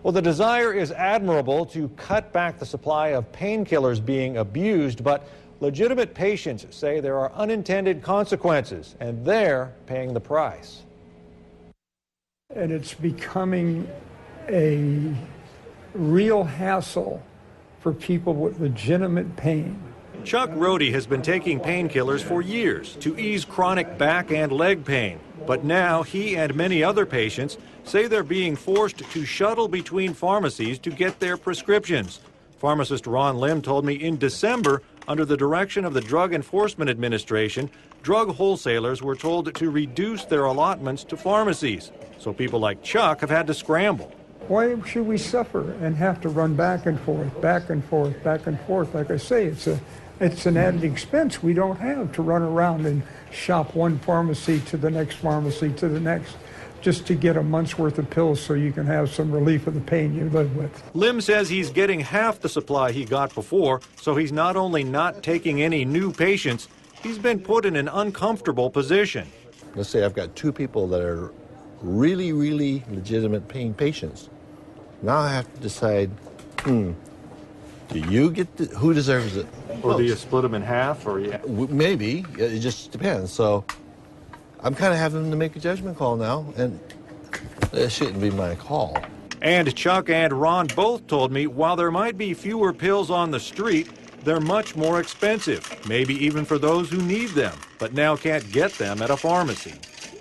Well, the desire is admirable to cut back the supply of painkillers being abused, but legitimate patients say there are unintended consequences, and they're paying the price. And it's becoming a real hassle for people with legitimate pain. Chuck Rohde has been taking painkillers for years to ease chronic back and leg pain. But now he and many other patients say they're being forced to shuttle between pharmacies to get their prescriptions. Pharmacist Ron Lim told me in December, under the direction of the Drug Enforcement Administration, drug wholesalers were told to reduce their allotments to pharmacies. So people like Chuck have had to scramble. Why should we suffer and have to run back and forth, back and forth, back and forth? Like I say, it's an added expense we don't have to run around and shop one pharmacy to the next pharmacy to the next just to get a month's worth of pills so you can have some relief of the pain you live with. Lim says he's getting half the supply he got before, so he's not only not taking any new patients, he's been put in an uncomfortable position. Let's say I've got two people that are really, really legitimate pain patients. Now I have to decide, do you get who deserves it? Or do you split them in half? Or maybe. It just depends. So I'm kind of having to make a judgment call now, and it shouldn't be my call. And Chuck and Ron both told me while there might be fewer pills on the street, they're much more expensive, maybe even for those who need them, but now can't get them at a pharmacy.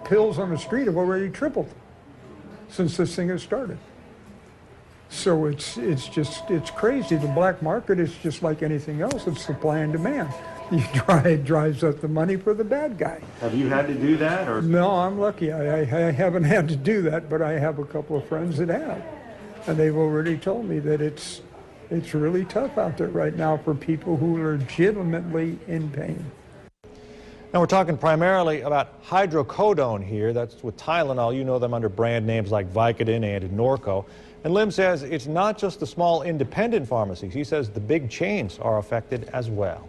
Pills on the street have already tripled since this thing has started. So it's crazy. The black market is just like anything else. It's supply and demand. It drives up the money for the bad guy. Have you had to do that? Or? No, I'm lucky. I haven't had to do that, but I have a couple of friends that have. And they've already told me that it's really tough out there right now for people who are legitimately in pain. Now we're talking primarily about hydrocodone here. That's with Tylenol. You know them under brand names like Vicodin and Norco. And Lim says it's not just the small independent pharmacies. He says the big chains are affected as well.